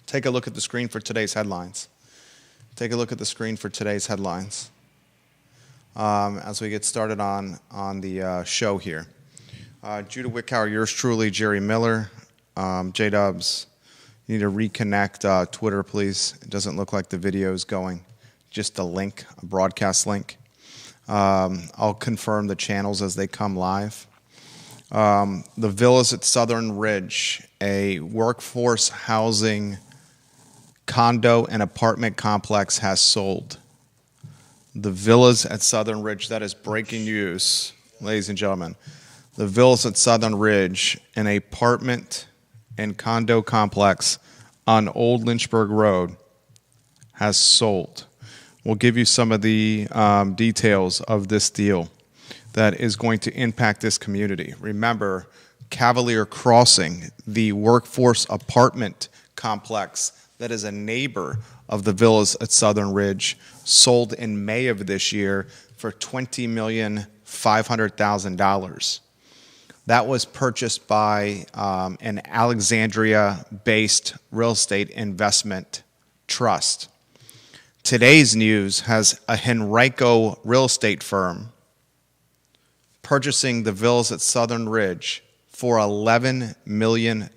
Take a look at the screen for today's headlines. Take a look at the screen for today's headlines as we get started on the show here. Judah Wickower, yours truly, Jerry Miller, J-Dubs. You need to reconnect Twitter, please. It doesn't look like the video is going. Just a link, a broadcast link. I'll confirm the channels as they come live. The Villas at Southern Ridge, a workforce housing condo and apartment complex has sold. The Villas at Southern Ridge, that is breaking news, ladies and gentlemen. The Villas at Southern Ridge, an apartment and condo complex on Old Lynchburg Road, has sold. We'll give you some of the details of this deal that is going to impact this community. Remember, Cavalier Crossing, the workforce apartment complex that is a neighbor of the Villas at Southern Ridge, sold in May of this year for $20,500,000. That was purchased by an Alexandria-based real estate investment trust. Today's news has a Henrico real estate firm purchasing the Villas at Southern Ridge for $11 million.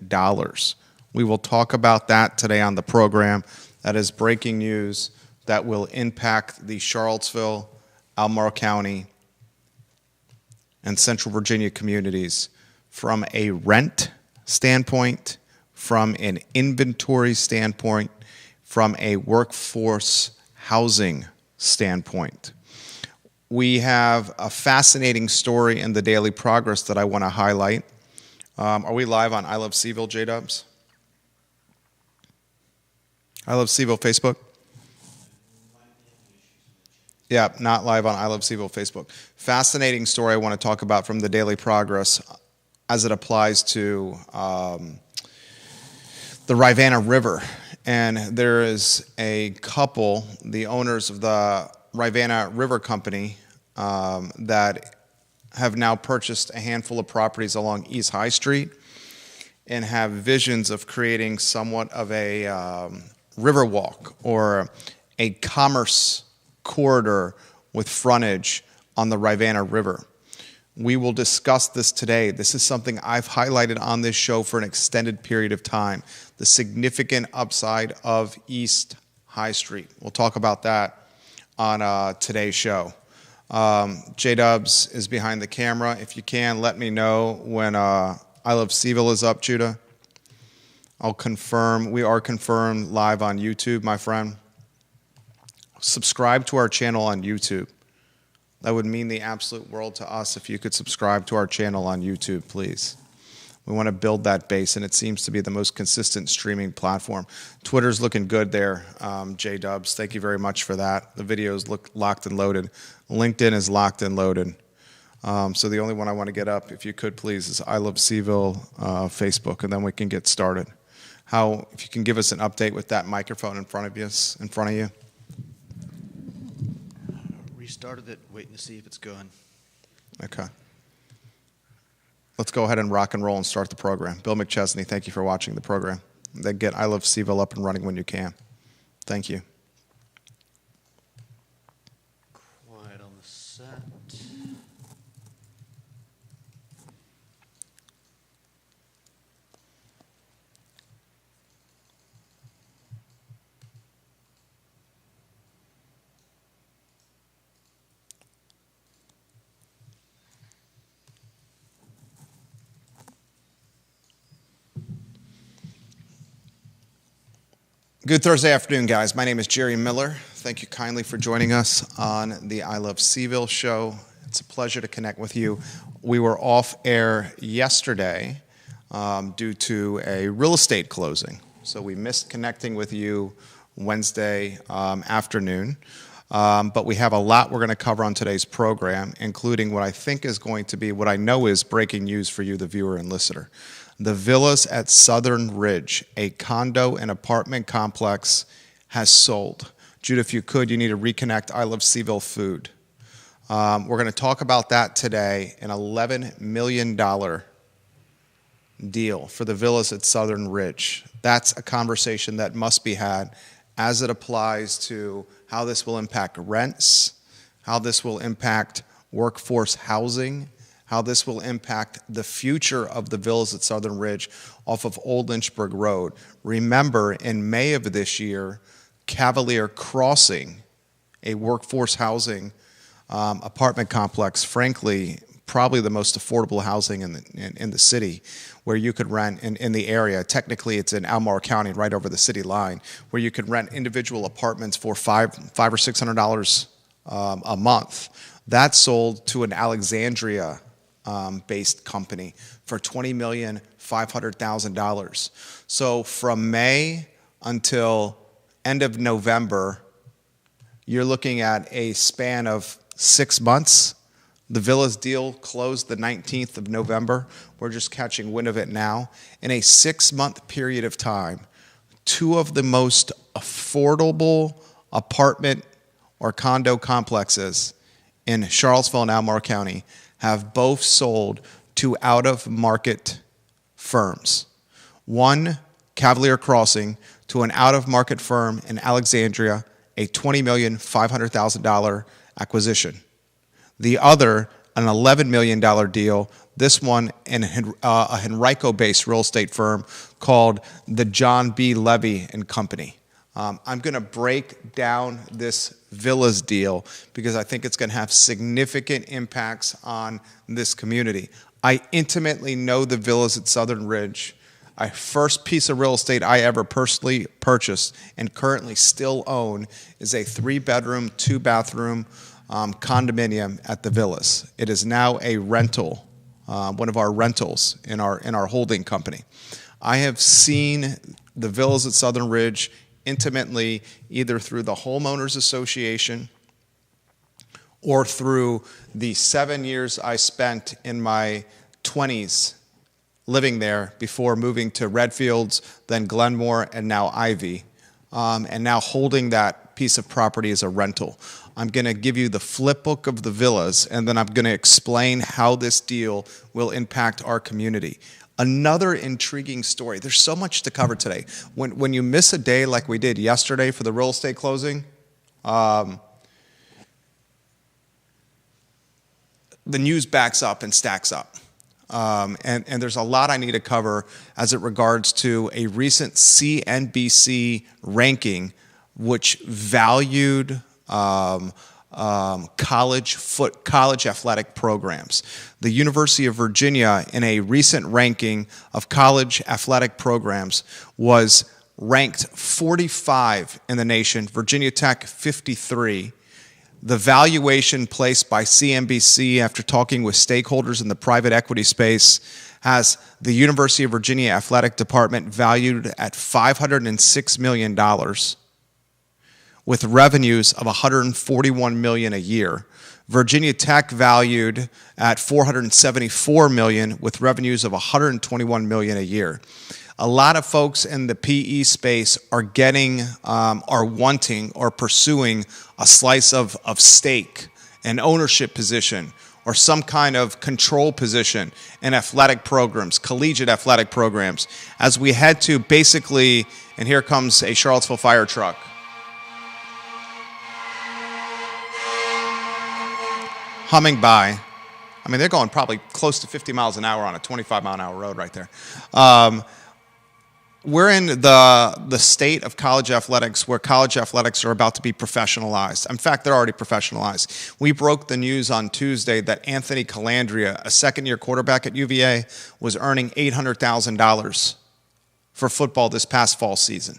We will talk about that today on the program. That is breaking news that will impact the Charlottesville, Albemarle County, and Central Virginia communities from a rent standpoint, from an inventory standpoint, from a workforce housing standpoint. We have a fascinating story in the Daily Progress that I want to highlight. Are we live on I Love CVille, J-Dubs? I Love CVille Facebook? Yeah, not live on I Love CVille Facebook. Fascinating story I want to talk about from the Daily Progress as it applies to the Rivanna River. And there is a couple, the owners of the Rivanna River Company, that have now purchased a handful of properties along East High Street and have visions of creating somewhat of a river walk or a commerce corridor with frontage on the Rivanna River. We will discuss this today. This is something I've highlighted on this show for an extended period of time, the significant upside of East High Street. We'll talk about that on today's show. J-Dubs is behind the camera. If you can, let me know when I Love CVille is up, Judah. I'll confirm. We are confirmed live on YouTube, my friend. Subscribe to our channel on YouTube. That would mean the absolute world to us if you could subscribe to our channel on YouTube, please. We want to build that base, and it seems to be the most consistent streaming platform. Twitter's looking good there, J-Dubs. Thank you very much for that. The videos look locked and loaded. LinkedIn is locked and loaded. So the only one I want to get up, if you could please, is I Love CVille Facebook, and then we can get started. If you can give us an update with that microphone in front of you. Restarted it, waiting to see if it's going. Okay. Let's go ahead and rock and roll and start the program. Bill McChesney, thank you for watching the program. Then get I Love CVille up and running when you can. Thank you. Quiet on the set. Good Thursday afternoon, guys. My name is Jerry Miller. Thank you kindly for joining us on the I Love CVille show. It's a pleasure to connect with you. We were off air yesterday due to a real estate closing. So we missed connecting with you Wednesday afternoon. But we have a lot we're going to cover on today's program, including what I think is going to be, what I know is breaking news for you, the viewer and listener. The Villas at Southern Ridge, a condo and apartment complex, has sold. Judah, if you could, you need to reconnect I Love CVille Food. We're going to talk about that today, an $11 million deal for the villas at Southern Ridge. That's a conversation that must be had as it applies to how this will impact rents, how this will impact workforce housing, how this will impact the future of the villas at Southern Ridge off of Old Lynchburg Road. Remember, in May of this year, Cavalier Crossing, a workforce housing apartment complex, frankly, probably the most affordable housing in the city, where you could rent in the area. Technically, it's in Albemarle County, right over the city line, where you could rent individual apartments for $500 or $600 a month. That sold to an Alexandria based company for $20,500,000. So from May until end of November, you're looking at a span of 6 months. The villas deal closed the 19th of November. We're just catching wind of it now. In a 6-month period of time, 2 of the most affordable apartment or condo complexes in Charlottesville and Albemarle County have both sold to out-of-market firms. One, Cavalier Crossing, to an out-of-market firm in Alexandria, a $20,500,000 acquisition. The other, an $11 million deal, this one in a Henrico-based real estate firm called the John B. Levy and Company. I'm going to break down this villas deal because I think it's going to have significant impacts on this community. I intimately know the villas at Southern Ridge. A first piece of real estate I ever personally purchased and currently still own is a 3-bedroom, 2-bathroom condominium at the villas. It is now a rental, one of our rentals in our holding company. I have seen the villas at Southern Ridge intimately, either through the homeowners association or through the 7 years I spent in my 20s living there before moving to Redfields, then Glenmore, and now Ivy, and now holding that piece of property as a rental. I'm going to give you the flip book of the villas, and then I'm going to explain how this deal will impact our community. Another intriguing story. There's so much to cover today. When you miss a day like we did yesterday for the real estate closing, the news backs up and stacks up. And there's a lot I need to cover as it regards to a recent CNBC ranking which valued college athletic programs. The University of Virginia, in a recent ranking of college athletic programs, was ranked 45 in the nation, Virginia Tech 53. The valuation placed by CNBC after talking with stakeholders in the private equity space has the University of Virginia Athletic Department valued at $506 million with revenues of $141 million a year. Virginia Tech valued at $474 million with revenues of $121 million a year. A lot of folks in the PE space are wanting or pursuing a slice of stake, an ownership position, or some kind of control position in athletic programs, collegiate athletic programs, as we head to basically, and here comes a Charlottesville fire truck. Humming by. I mean, they're going probably close to 50 miles an hour on a 25-mile-an-hour road right there. We're in the state of college athletics where college athletics are about to be professionalized. In fact, they're already professionalized. We broke the news on Tuesday that Anthony Calandria, a second-year quarterback at UVA, was earning $800,000 for football this past fall season.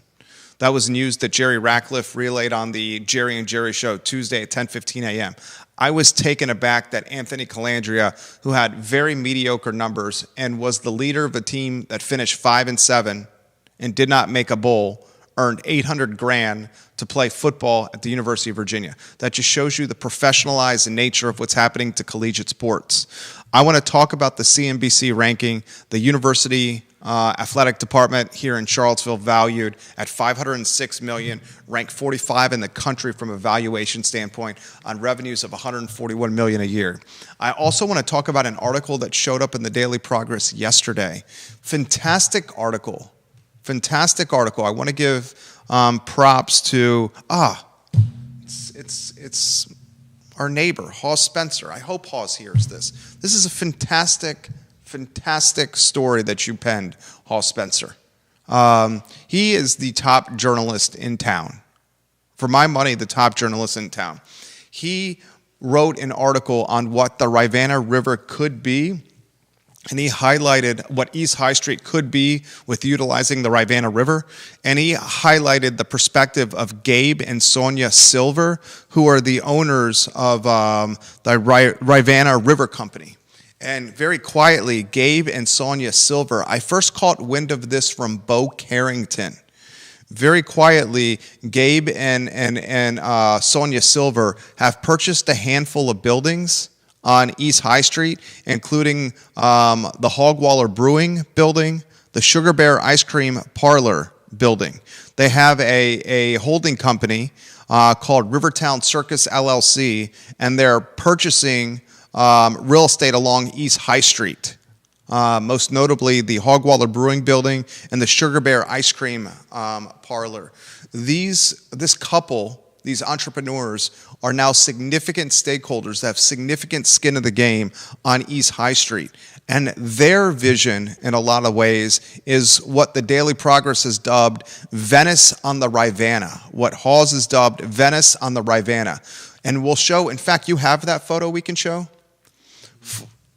That was news that Jerry Ratcliffe relayed on the Jerry and Jerry show Tuesday at 10:15 a.m. I was taken aback that Anthony Calandria, who had very mediocre numbers and was the leader of a team that finished 5-7 and did not make a bowl, earned $800,000 to play football at the University of Virginia. That just shows you the professionalized nature of what's happening to collegiate sports. I want to talk about the CNBC ranking, the University athletic department here in Charlottesville, valued at $506 million, ranked 45 in the country from a valuation standpoint on revenues of $141 million a year. I also want to talk about an article that showed up in the Daily Progress yesterday. Fantastic article. Fantastic article. I want to give props to it's our neighbor, Hawes Spencer. I hope Hawes hears this. This is a fantastic story that you penned, Hawes Spencer. He is the top journalist in town. For my money, the top journalist in town. He wrote an article on what the Rivanna River could be, and he highlighted what East High Street could be with utilizing the Rivanna River, and he highlighted the perspective of Gabe and Sonia Silver, who are the owners of the Rivanna River Company. And very quietly, Gabe and Sonia Silver, I first caught wind of this from Bo Carrington. Very quietly, Gabe and Sonia Silver have purchased a handful of buildings on East High Street, including the Hogwaller Brewing building, the Sugar Bear Ice Cream Parlor building. They have a holding company called Rivertown Circus LLC, and they're purchasing real estate along East High Street, most notably the Hogwaller Brewing Building and the Sugar Bear Ice Cream Parlor. This couple, these entrepreneurs, are now significant stakeholders that have significant skin in the game on East High Street. And their vision, in a lot of ways, is what the Daily Progress has dubbed Venice on the Rivanna, what Hawes has dubbed Venice on the Rivanna. And we'll show, in fact, you have that photo we can show?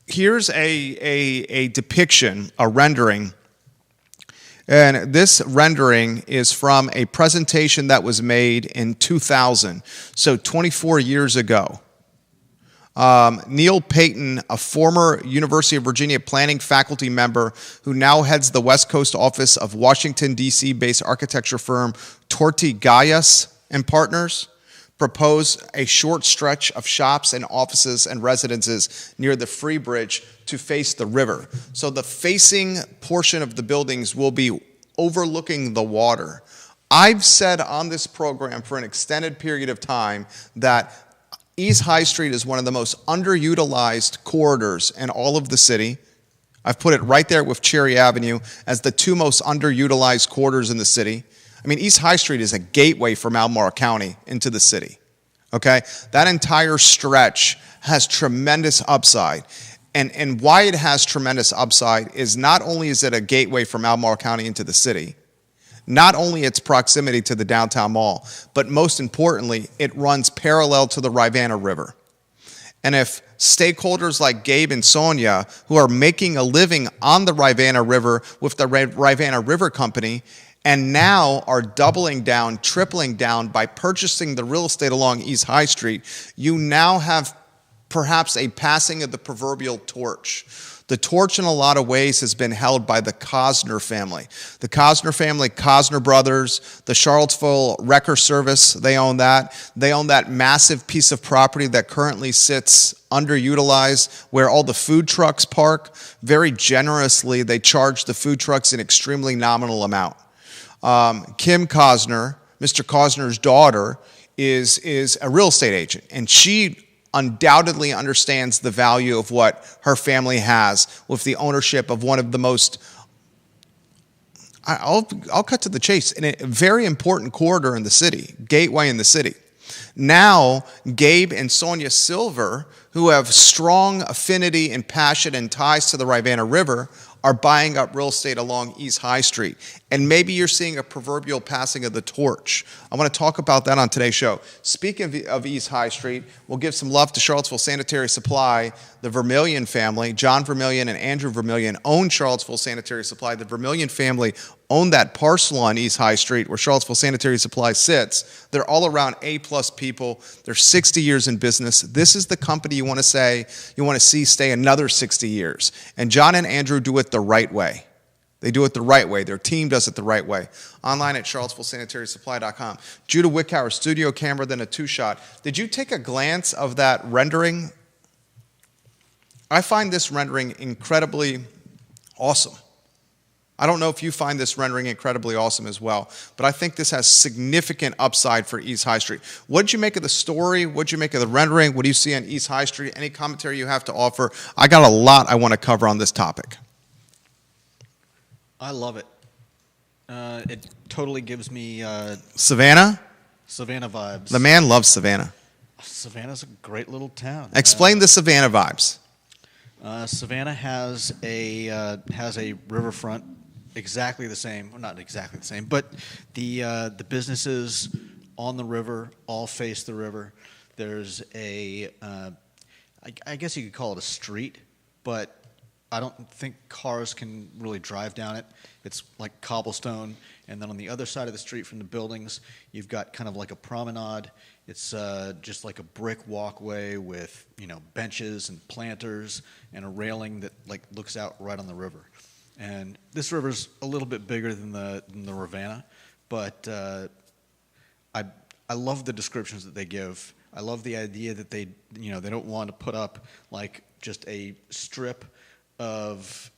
Here's a depiction, a rendering, and this rendering is from a presentation that was made in 2000, so 24 years ago. Neil Payton, a former University of Virginia planning faculty member who now heads the West Coast office of Washington, D.C.-based architecture firm Torti Gaius and Partners, proposed a short stretch of shops and offices and residences near the Free Bridge to face the river. So the facing portion of the buildings will be overlooking the water. I've said on this program for an extended period of time that East High Street is one of the most underutilized corridors in all of the city. I've put it right there with Cherry Avenue as the two most underutilized corridors in the city. I mean, East High Street is a gateway from Albemarle County into the city, okay? That entire stretch has tremendous upside. And why it has tremendous upside is not only is it a gateway from Albemarle County into the city, not only its proximity to the downtown mall, but most importantly, it runs parallel to the Rivanna River. And if stakeholders like Gabe and Sonia, who are making a living on the Rivanna River with the Rivanna River Company, and now are doubling down, tripling down by purchasing the real estate along East High Street, you now have perhaps a passing of the proverbial torch. The torch in a lot of ways has been held by the Cosner family. The Cosner family, Cosner Brothers, the Charlottesville Wrecker Service, they own that. They own that massive piece of property that currently sits underutilized where all the food trucks park. Very generously, they charge the food trucks an extremely nominal amount. Kim Cosner, Mr. Cosner's daughter, is a real estate agent, and she undoubtedly understands the value of what her family has with the ownership of one of the most, I'll cut to the chase, in a very important corridor in the city, gateway in the city. Now, Gabe and Sonia Silver, who have strong affinity and passion and ties to the Rivanna River, are buying up real estate along East High Street. And maybe you're seeing a proverbial passing of the torch. I want to talk about that on today's show. Speaking of East High Street, we'll give some love to Charlottesville Sanitary Supply. The Vermillion family, John Vermillion and Andrew Vermillion, own Charlottesville Sanitary Supply. The Vermillion family own that parcel on East High Street where Charlottesville Sanitary Supply sits. They're all around A-plus people. They're 60 years in business. This is the company you want to see stay another 60 years. And John and Andrew do it the right way. They do it the right way. Their team does it the right way. Online at charlottesvillesanitarysupply.com. Judah Wickower, studio camera, then a two-shot. Did you take a glance of that rendering? I find this rendering incredibly awesome. I don't know if you find this rendering incredibly awesome as well, but I think this has significant upside for East High Street. What did you make of the story? What did you make of the rendering? What do you see on East High Street? Any commentary you have to offer? I got a lot I want to cover on this topic. I love it. It totally gives me Savannah? Savannah vibes. The man loves Savannah. Savannah's a great little town. Explain the Savannah vibes. Savannah has a riverfront exactly the same. Well, not exactly the same, but the businesses on the river all face the river. There's I guess you could call it a street, but I don't think cars can really drive down it. It's like cobblestone, and then on the other side of the street from the buildings, you've got kind of like a promenade. It's just like a brick walkway with, benches and planters and a railing that looks out right on the river. And this river's a little bit bigger than the Ravenna, but I love the descriptions that they give. I love the idea that they don't want to put up just a strip of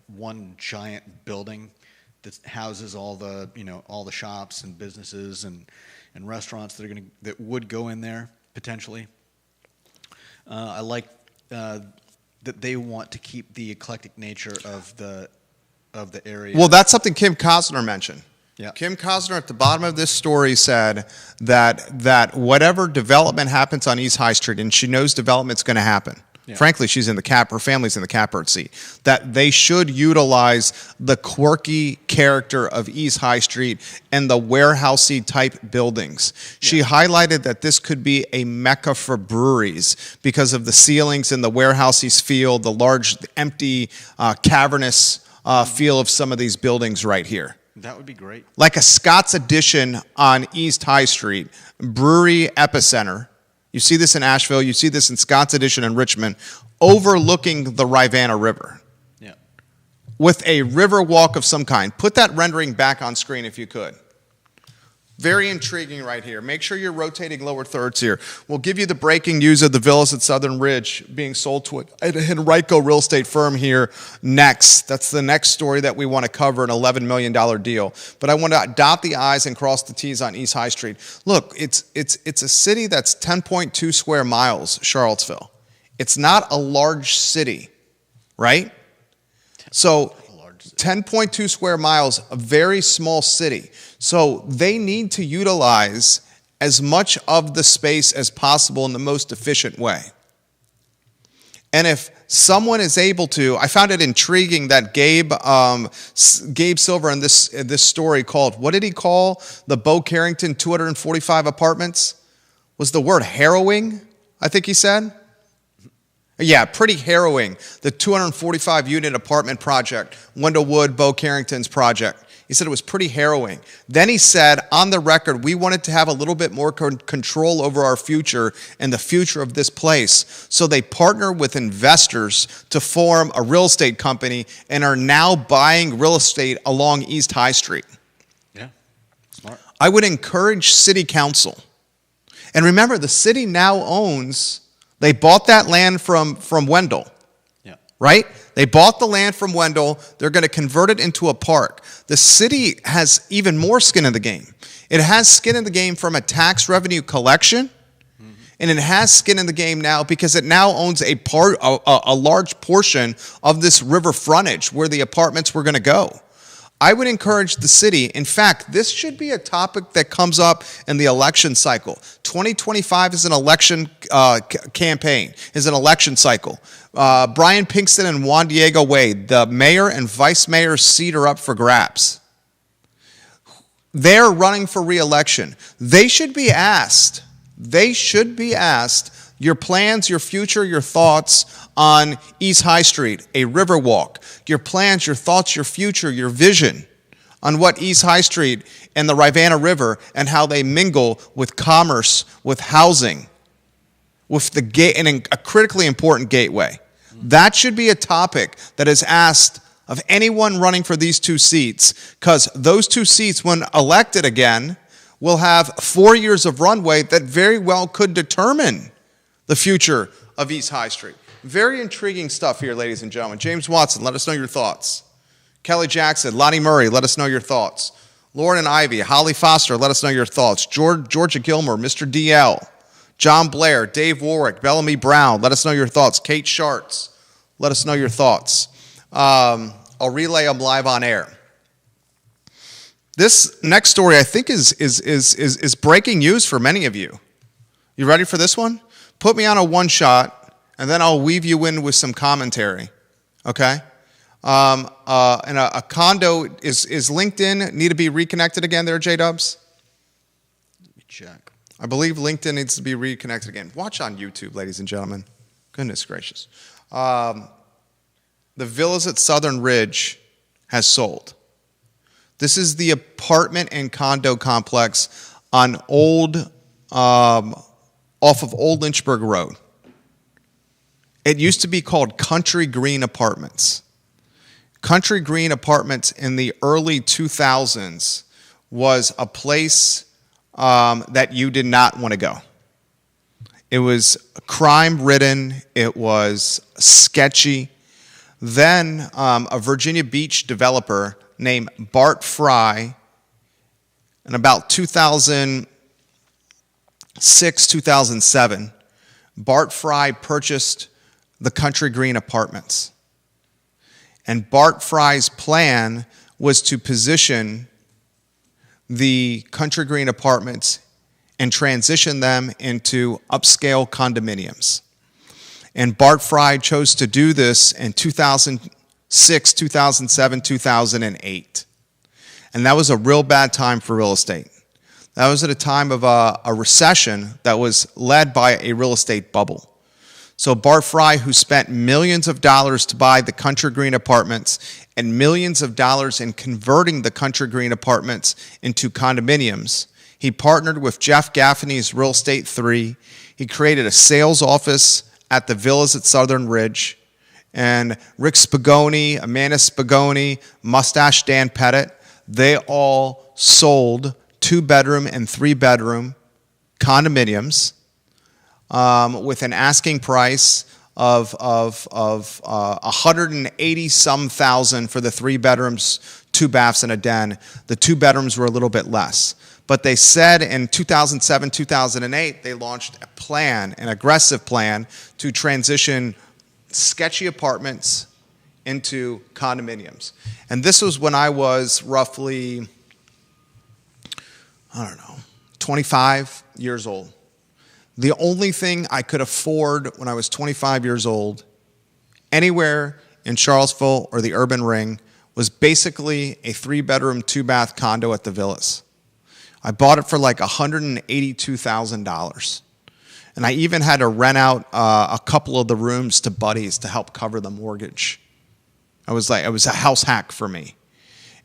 one giant building that houses all the shops and businesses and restaurants that would go in there potentially. I like that they want to keep the eclectic nature of the area. Well, that's something Kim Costner mentioned. Yeah. Kim Costner at the bottom of this story said that whatever development happens on East High Street, and she knows development's going to happen. Yeah. Frankly, her family's in the catbird seat, that they should utilize the quirky character of East High Street and the warehousey type buildings. Yeah. She highlighted that this could be a mecca for breweries because of the ceilings and the warehousey feel, the large, empty, cavernous feel of some of these buildings right here. That would be great. Like a Scott's Addition on East High Street, brewery epicenter. You see this in Asheville. You see this in Scott's Addition in Richmond, overlooking the Rivanna River. Yeah. With a river walk of some kind. Put that rendering back on screen if you could. Very intriguing right here. Make sure you're rotating lower thirds here. We'll give you the breaking news of the villas at Southern Ridge being sold to an Henrico real estate firm here next. That's the next story that we want to cover, an $11 million deal. But I want to dot the I's and cross the T's on East High Street. Look, it's a city that's 10.2 square miles, Charlottesville. It's not a large city, right? So 10.2 square miles, a very small city. So they need to utilize as much of the space as possible in the most efficient way. And if someone is able to, I found it intriguing that Gabe Silver in this story called, what did he call the Bo Carrington 245 apartments? Was the word harrowing, I think he said? Yeah, pretty harrowing. The 245 unit apartment project, Wendell Wood, Bo Carrington's project. He said it was pretty harrowing. Then he said, on the record, we wanted to have a little bit more control over our future and the future of this place. So they partner with investors to form a real estate company and are now buying real estate along East High Street. Yeah, smart. I would encourage city council. And remember, the city now owns, they bought that land from Wendell. Yeah. Right? They bought the land from Wendell. They're going to convert it into a park. The city has even more skin in the game. It has skin in the game from a tax revenue collection, and it has skin in the game now because it now owns a large portion of this river frontage where the apartments were going to go. I would encourage the city. In fact, this should be a topic that comes up in the election cycle. 2025 is an election campaign, is an election cycle. Brian Pinkston and Juan Diego Wade, the mayor and vice mayor seat are up for grabs. They're running for re-election. They should be asked your plans, your future, your thoughts on East High Street, a river walk, your plans, your thoughts, your future, your vision on what East High Street and the Rivanna River and how they mingle with commerce, with housing, with the gate, and a critically important gateway. That should be a topic that is asked of anyone running for these two seats, because those two seats, when elected again, will have 4 years of runway that very well could determine the future of East High Street. Very intriguing stuff here, ladies and gentlemen. James Watson, let us know your thoughts. Kelly Jackson, Lonnie Murray, let us know your thoughts. Lauren and Ivy, Holly Foster, let us know your thoughts. Georgia Gilmer, Mr. DL, John Blair, Dave Warwick, Bellamy Brown, let us know your thoughts. Kate Sharts, let us know your thoughts. I'll relay them live on air. This next story, I think, is breaking news for many of you. You ready for this one? Put me on a one shot, and then I'll weave you in with some commentary. Okay? And a condo is LinkedIn need to be reconnected again there, J-Dubs? Let me check. I believe LinkedIn needs to be reconnected again. Watch on YouTube, ladies and gentlemen. Goodness gracious. The Villas at Southern Ridge has sold. This is the apartment and condo complex on off of Old Lynchburg Road. It used to be called Country Green Apartments. Country Green Apartments in the early 2000s was a place that you did not want to go. It was crime-ridden. It was sketchy. Then a Virginia Beach developer named Bart Fry, in about 2006, 2007, Bart Fry purchased the Country Green Apartments. And Bart Fry's plan was to position the Country Green Apartments and transition them into upscale condominiums. And Bart Fry chose to do this in 2006, 2007, 2008. And that was a real bad time for real estate. That was at a time of a recession that was led by a real estate bubble. So Bart Fry, who spent millions of dollars to buy the Country Green Apartments and millions of dollars in converting the Country Green Apartments into condominiums, he partnered with Jeff Gaffney's Real Estate 3. He created a sales office at the Villas at Southern Ridge. And Rick Spagoni, Amanda Spagoni, Mustache Dan Pettit, they all sold 2-bedroom and 3-bedroom condominiums with an asking price of 180-some thousand for the 3 bedrooms, 2 baths, and a den. The 2 bedrooms were a little bit less. But they said in 2007, 2008, they launched a plan, an aggressive plan, to transition sketchy apartments into condominiums. And this was when I was roughly, 25 years old. The only thing I could afford when I was 25 years old, anywhere in Charlottesville or the urban ring, was basically a 3-bedroom, 2-bath condo at the Villas. I bought it for like $182,000. And I even had to rent out a couple of the rooms to buddies to help cover the mortgage. It was a house hack for me.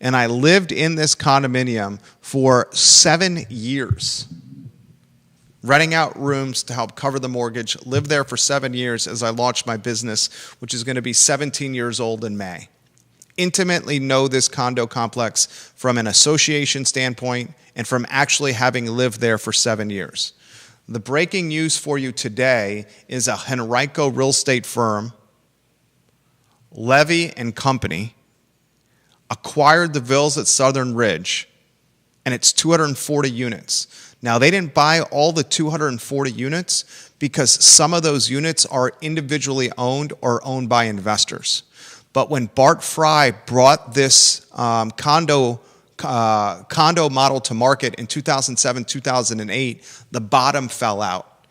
And I lived in this condominium for 7 years, renting out rooms to help cover the mortgage, lived there for 7 years as I launched my business, which is going to be 17 years old in May. Intimately know this condo complex from an association standpoint and from actually having lived there for 7 years. The breaking news for you today is a Henrico real estate firm, Levy and Company, acquired the Villas at Southern Ridge, and it's 240 units. Now, they didn't buy all the 240 units because some of those units are individually owned or owned by investors. But when Bart Fry brought this condo model to market in 2007, 2008, the bottom fell out.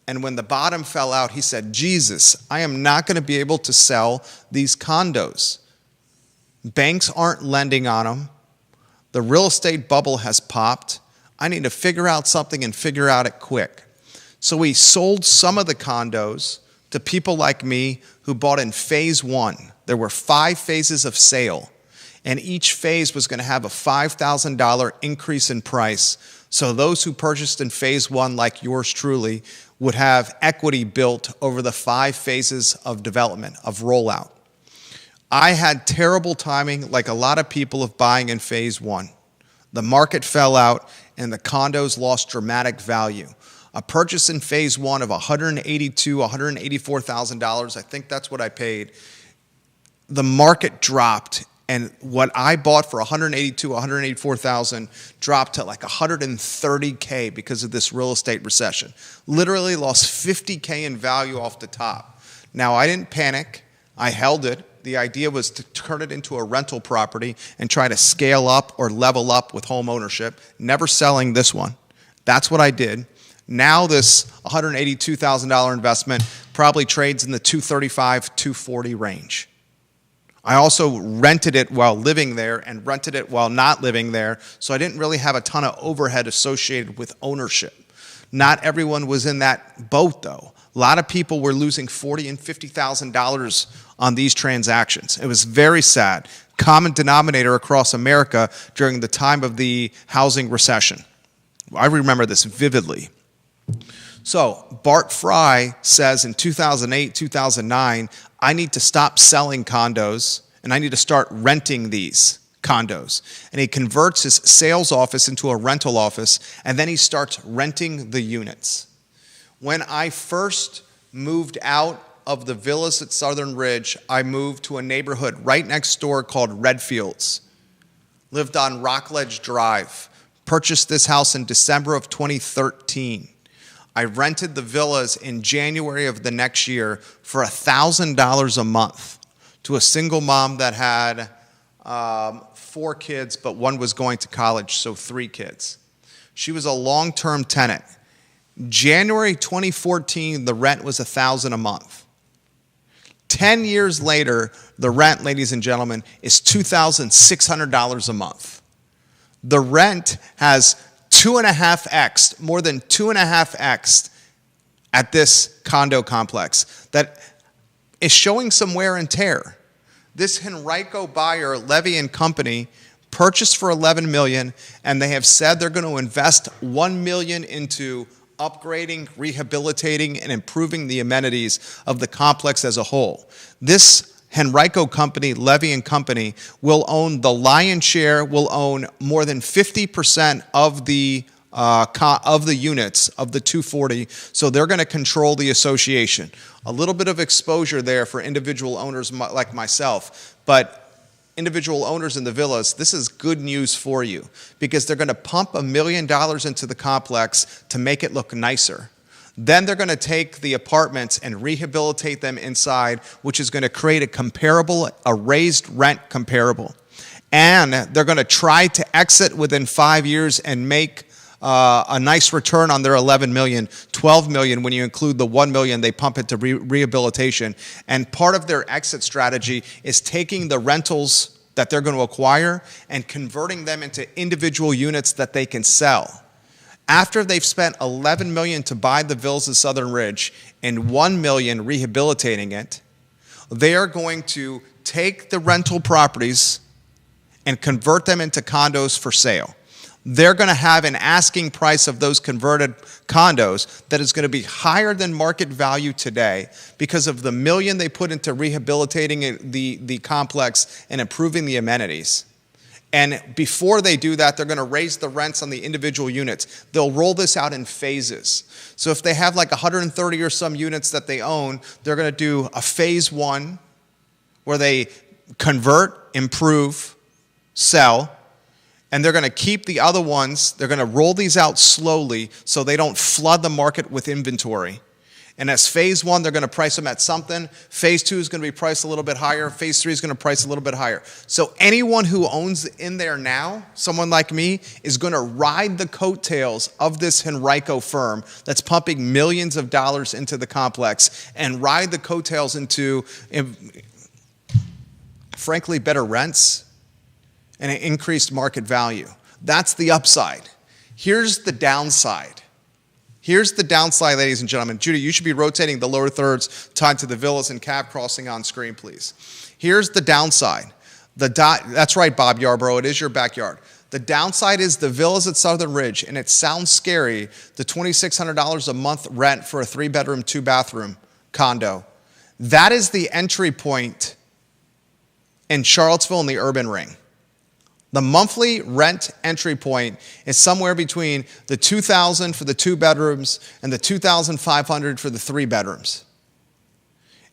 And when the bottom fell out, he said, Jesus, I am not going to be able to sell these condos. Banks aren't lending on them. The real estate bubble has popped. I need to figure out something and figure out it quick. So he sold some of the condos to people like me who bought in phase 1. There were 5 phases of sale, and each phase was going to have a $5,000 increase in price. So those who purchased in phase 1, like yours truly, would have equity built over the 5 phases of development, of rollout. I had terrible timing, like a lot of people, of buying in phase 1. The market fell out, and the condos lost dramatic value. A purchase in phase 1 of $182,000, $184,000, I think that's what I paid. The market dropped And what I bought for $182,000, $184,000 dropped to like $130K because of this real estate recession. Literally lost $50K in value off the top. Now, I didn't panic. I held it. The idea was to turn it into a rental property and try to scale up or level up with home ownership, never selling this one. That's what I did. Now this $182,000 investment probably trades in the $235,000, $240,000 range. I also rented it while living there and rented it while not living there, so I didn't really have a ton of overhead associated with ownership. Not everyone was in that boat, though. A lot of people were losing $40,000 and $50,000 on these transactions. It was very sad. Common denominator across America during the time of the housing recession. I remember this vividly. So Bart Fry says in 2008, 2009, I need to stop selling condos and I need to start renting these condos. And he converts his sales office into a rental office, and then he starts renting the units. When I first moved out of the villas at Southern Ridge, I moved to a neighborhood right next door called Redfields. Lived on Rockledge Drive. Purchased this house in December of 2013. I rented the villas in January of the next year for $1,000 a month to a single mom that had 4 kids, but one was going to college, so 3 kids. She was a long-term tenant. January 2014, the rent was $1,000 a month. 10 years later, the rent, ladies and gentlemen, is $2,600 a month. The rent has 2.5x, more than 2.5x at this condo complex that is showing some wear and tear. This Henrico buyer, Levy and Company, purchased for $11 million, and they have said they're going to invest $1 million into upgrading, rehabilitating, and improving the amenities of the complex as a whole. This Henrico company, Levy and Company, will own the lion's share, will own more than 50% of the units of the 240, so they're going to control the association. A little bit of exposure there for individual owners like myself, but individual owners in the villas, this is good news for you because they're going to pump $1 million into the complex to make it look nicer. Then they're going to take the apartments and rehabilitate them inside, which is going to create a raised rent comparable. And they're going to try to exit within 5 years and make a nice return on their $11 million, $12 million when you include the $1 million they pump into rehabilitation. And part of their exit strategy is taking the rentals that they're going to acquire and converting them into individual units that they can sell. After they've spent $11 million to buy the villas at Southern Ridge and $1 million rehabilitating it, they are going to take the rental properties and convert them into condos for sale. They're going to have an asking price of those converted condos that is going to be higher than market value today because of the $1 million they put into rehabilitating the complex and improving the amenities. And before they do that, they're going to raise the rents on the individual units. They'll roll this out in phases. So if they have like 130 or some units that they own, they're going to do a phase 1 where they convert, improve, sell, and they're going to keep the other ones. They're going to roll these out slowly so they don't flood the market with inventory. And as phase 1, they're going to price them at something. Phase 2 is going to be priced a little bit higher. Phase 3 is going to price a little bit higher. So anyone who owns in there now, someone like me, is going to ride the coattails of this Henrico firm that's pumping millions of dollars into the complex and ride the coattails into, frankly, better rents and an increased market value. That's the upside. Here's the downside. Here's the downside, ladies and gentlemen. Judy, you should be rotating the lower thirds tied to the villas and cab crossing on screen, please. Here's the downside. That's right, Bob Yarbrough. It is your backyard. The downside is the villas at Southern Ridge, and it sounds scary, the $2,600 a month rent for a 3-bedroom, 2-bathroom condo. That is the entry point in Charlottesville and the urban ring. The monthly rent entry point is somewhere between the $2,000 for the 2 bedrooms and the $2,500 for the 3 bedrooms.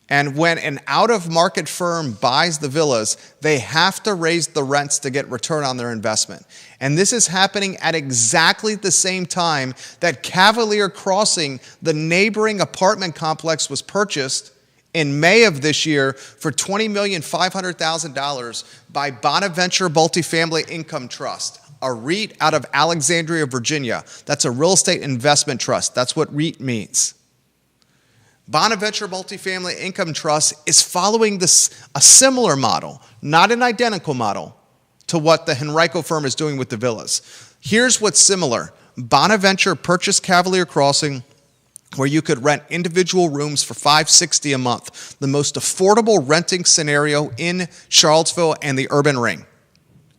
And when an out-of-market firm buys the villas, they have to raise the rents to get return on their investment. And this is happening at exactly the same time that Cavalier Crossing, the neighboring apartment complex, was purchased in May of this year for $20,500,000 by Bonaventure Multifamily Income Trust, a REIT out of Alexandria, Virginia. That's a real estate investment trust. That's what REIT means. Bonaventure Multifamily Income Trust is following a similar model, not an identical model, to what the Henrico firm is doing with the villas. Here's what's similar. Bonaventure purchased Cavalier Crossing, where you could rent individual rooms for $560 a month, the most affordable renting scenario in Charlottesville and the urban ring.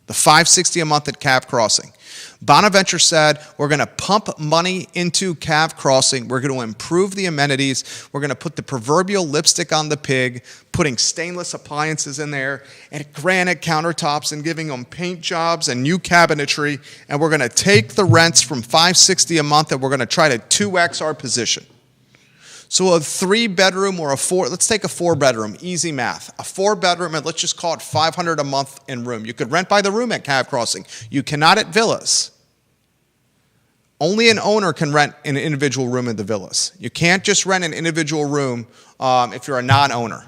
The $560 a month at Cav Crossing. Bonaventure said, we're going to pump money into Cav Crossing. We're going to improve the amenities. We're going to put the proverbial lipstick on the pig, putting stainless appliances in there and granite countertops and giving them paint jobs and new cabinetry. And we're going to take the rents from $560 a month and we're going to try to 2x our position. So a 3-bedroom or let's take a 4-bedroom, easy math. A 4-bedroom, and let's just call it $500 a month in room. You could rent by the room at Cav Crossing. You cannot at villas. Only an owner can rent an individual room in the villas. You can't just rent an individual room if you're a non-owner.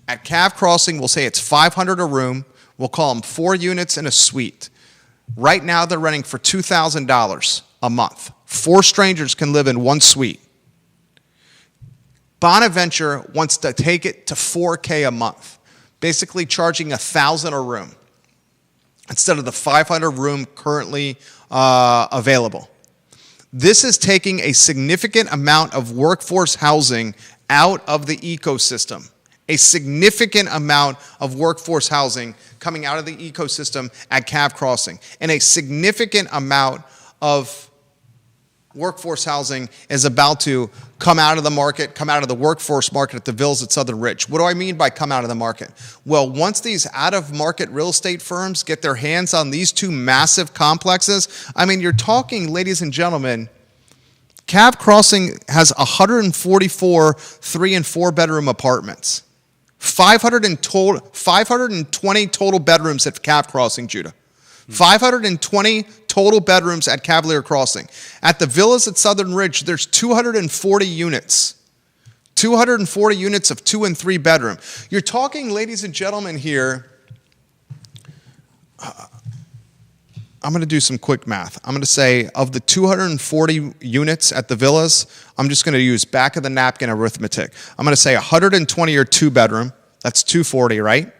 At Cav Crossing, we'll say it's $500 a room. We'll call them 4 units and a suite. Right now, they're renting for $2,000 a month. 4 strangers can live in 1 suite. Bonaventure wants to take it to $4K a month, basically charging $1,000 a room instead of the $500 room currently available. This is taking a significant amount of workforce housing out of the ecosystem. A significant amount of workforce housing coming out of the ecosystem at Cav Crossing. And a significant amount of workforce housing is about to come out of the market, come out of the workforce market at the villas at Southern Ridge. What do I mean by come out of the market? Well, once these out-of-market real estate firms get their hands on these 2 massive complexes, I mean, you're talking, ladies and gentlemen, Cav Crossing has 144 3- and 4-bedroom apartments. 520 total bedrooms at Cav Crossing, Judah. 520 total bedrooms at Cavalier Crossing. At the villas at Southern Ridge, there's 240 units. 240 units of 2- and 3-bedroom. You're talking, ladies and gentlemen, here, I'm going to do some quick math. I'm going to say of the 240 units at the villas, I'm just going to use back of the napkin arithmetic. I'm going to say 120 are 2-bedroom. That's 240, right?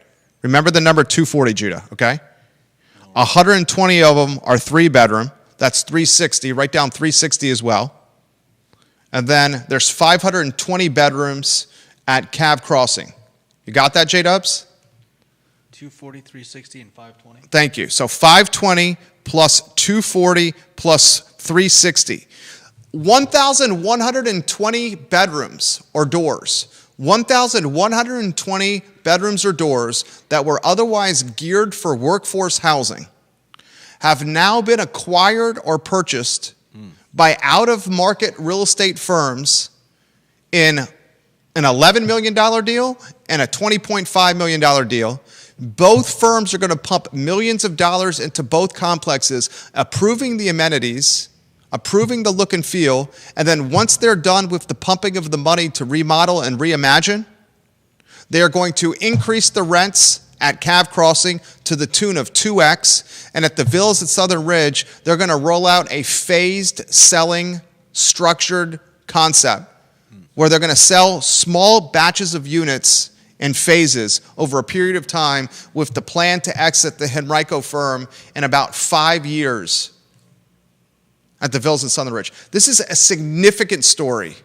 Remember the number 240, Judah, okay? 120 of them are 3-bedroom. That's 360. Write down 360 as well. And then there's 520 bedrooms at Cav Crossing. You got that, J-Dubs? 240, 360, and 520. Thank you. So 520 plus 240 plus 360. 1,120 bedrooms or doors. 1,120 bedrooms or doors that were otherwise geared for workforce housing have now been acquired or purchased by out-of-market real estate firms in an $11 million deal and a $20.5 million deal. Both firms are going to pump millions of dollars into both complexes, approving the amenities, approving the look and feel, and then once they're done with the pumping of the money to remodel and reimagine, they are going to increase the rents at Cav Crossing to the tune of 2x, and at the villas at Southern Ridge, they're going to roll out a phased selling structured concept where they're going to sell small batches of units in phases over a period of time with the plan to exit the Henrico firm in about 5 years at the villas at Southern Ridge. This is a significant story.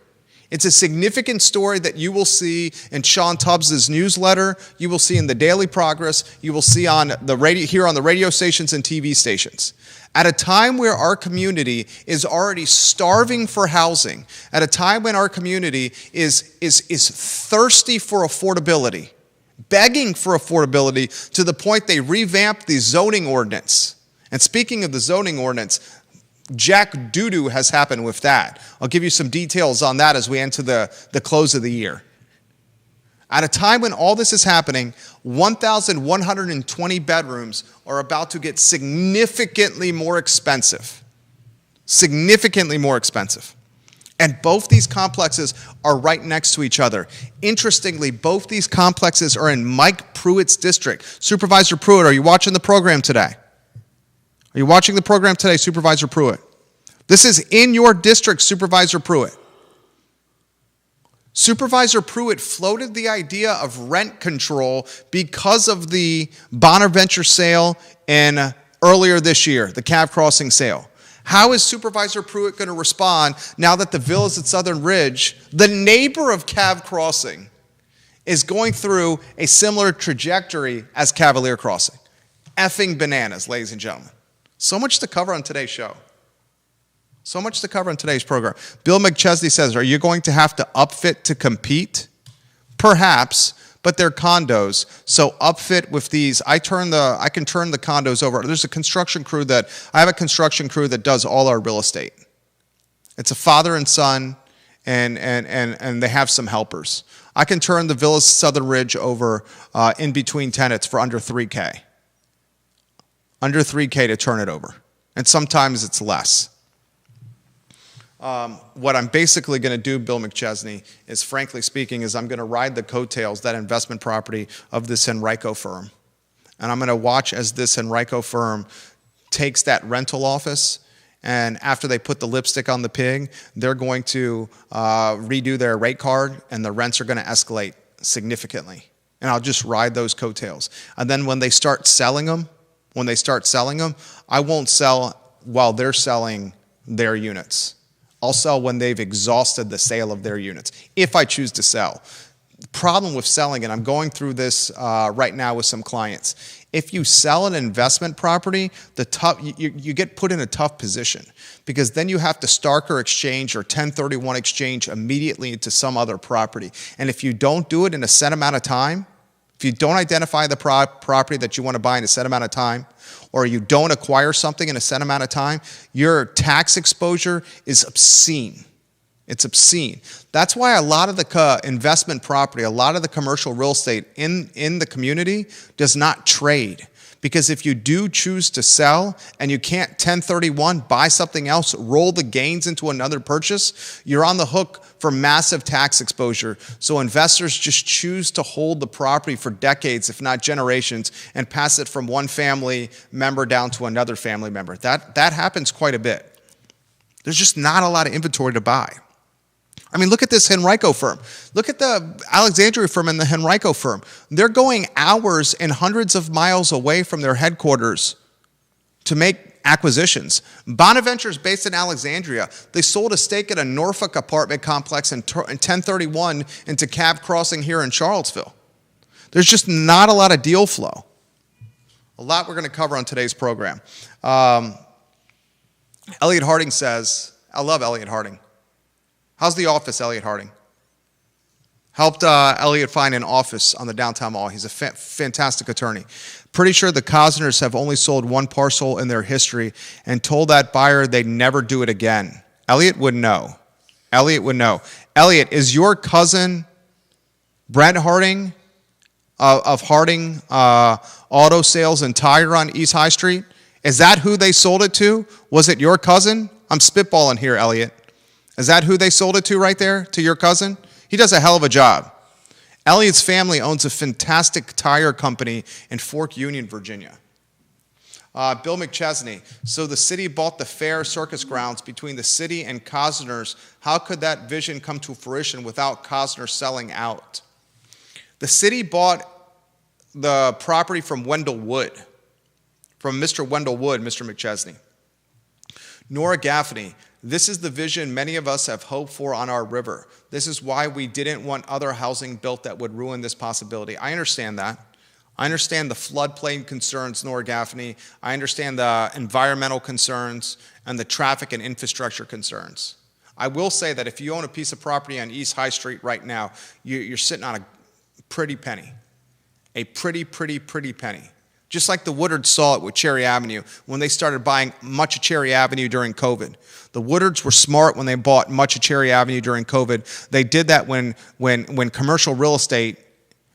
It's a significant story that you will see in Sean Tubbs' newsletter, you will see in the Daily Progress, you will see on the radio, here on the radio stations and TV stations. At a time where our community is already starving for housing, at a time when our community is thirsty for affordability, begging for affordability to the point they revamped the zoning ordinance. And speaking of the zoning ordinance, Jack doo-doo has happened with that. I'll give you some details on that as we enter the close of the year. At a time when all this is happening, 1,120 bedrooms are about to get significantly more expensive. Significantly more expensive. And both these complexes are right next to each other. Interestingly, both these complexes are in Mike Pruitt's district. Supervisor Pruitt, are you watching the program today? Are you watching the program today, Supervisor Pruitt? This is in your district, Supervisor Pruitt. Supervisor Pruitt floated the idea of rent control because of the Bonaventure sale and earlier this year, the Cave Crossing sale. How is Supervisor Pruitt going to respond now that the villas at Southern Ridge, the neighbor of Cave Crossing, is going through a similar trajectory as Cavalier Crossing? Effing bananas, ladies and gentlemen. So much to cover on today's show. So much to cover on today's program. Bill McChesney says, are you going to have to upfit to compete? Perhaps, but they're condos. So upfit with these. I can turn the condos over. I have a construction crew that does all our real estate. It's a father and son, and they have some helpers. I can turn the Villas Southern Ridge over in between tenants for under $3K. Under $3K to turn it over. And sometimes it's less. What I'm basically going to do, Bill McChesney, is frankly speaking, is I'm going to ride the coattails, that investment property of this Henrico firm. And I'm going to watch as this Henrico firm takes that rental office, and after they put the lipstick on the pig, they're going to redo their rate card, and the rents are going to escalate significantly. And I'll just ride those coattails. And then when they start selling them, I won't sell while they're selling their units. I'll sell when they've exhausted the sale of their units, if I choose to sell. The problem with selling, and I'm going through this right now with some clients, if you sell an investment property, you get put in a tough position because then you have to Starker exchange or 1031 exchange immediately into some other property. And if you don't do it in a set amount of time, if you don't identify the property that you want to buy in a set amount of time, or you don't acquire something in a set amount of time, your tax exposure is obscene. It's obscene. That's why a lot of the investment property, a lot of the commercial real estate in the community does not trade. Because if you do choose to sell and you can't 1031, buy something else, roll the gains into another purchase, you're on the hook for massive tax exposure. So investors just choose to hold the property for decades, if not generations, and pass it from one family member down to another family member. That happens quite a bit. There's just not a lot of inventory to buy. I mean, look at this Henrico firm. Look at the Alexandria firm and the Henrico firm. They're going hours and hundreds of miles away from their headquarters to make acquisitions. Bonaventure is based in Alexandria. They sold a stake at a Norfolk apartment complex in 1031 into Cave Crossing here in Charlottesville. There's just not a lot of deal flow. A lot we're going to cover on today's program. Elliot Harding says, I love Elliot Harding. How's the office, Elliot Harding? Helped Elliot find an office on the downtown mall. He's a fantastic attorney. Pretty sure the Cosners have only sold one parcel in their history and told that buyer they'd never do it again. Elliot would know. Elliot, is your cousin Brent Harding of Harding Auto Sales and Tire on East High Street? Is that who they sold it to? Was it your cousin? I'm spitballing here, Elliot. Is that who they sold it to right there, to your cousin? He does a hell of a job. Elliot's family owns a fantastic tire company in Fork Union, Virginia. Bill McChesney, so the city bought the fair circus grounds between the city and Cosners. How could that vision come to fruition without Cosner selling out? The city bought the property from Wendell Wood, from Mr. Wendell Wood, Mr. McChesney. Nora Gaffney, this is the vision many of us have hoped for on our river. This is why we didn't want other housing built that would ruin this possibility. I understand that. I understand the floodplain concerns, Nora Gaffney. I understand the environmental concerns and the traffic and infrastructure concerns. I will say that if you own a piece of property on East High Street right now, you're sitting on a pretty penny. A pretty penny. Just like the Woodards saw it with Cherry Avenue when they started buying much of Cherry Avenue during COVID. The Woodards were smart when they bought much of Cherry Avenue during COVID. They did that when commercial real estate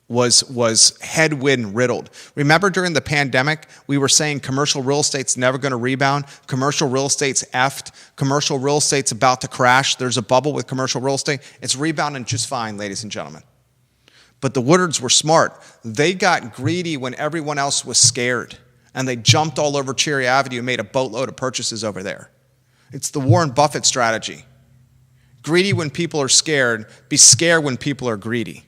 was headwind riddled. Remember during the pandemic, we were saying commercial real estate's never going to rebound. Commercial real estate's effed. Commercial real estate's about to crash. There's a bubble with commercial real estate. It's rebounding just fine, ladies and gentlemen. But the Woodards were smart. They got greedy when everyone else was scared, and they jumped all over Cherry Avenue and made a boatload of purchases over there. It's the Warren Buffett strategy. Greedy when people are scared, be scared when people are greedy.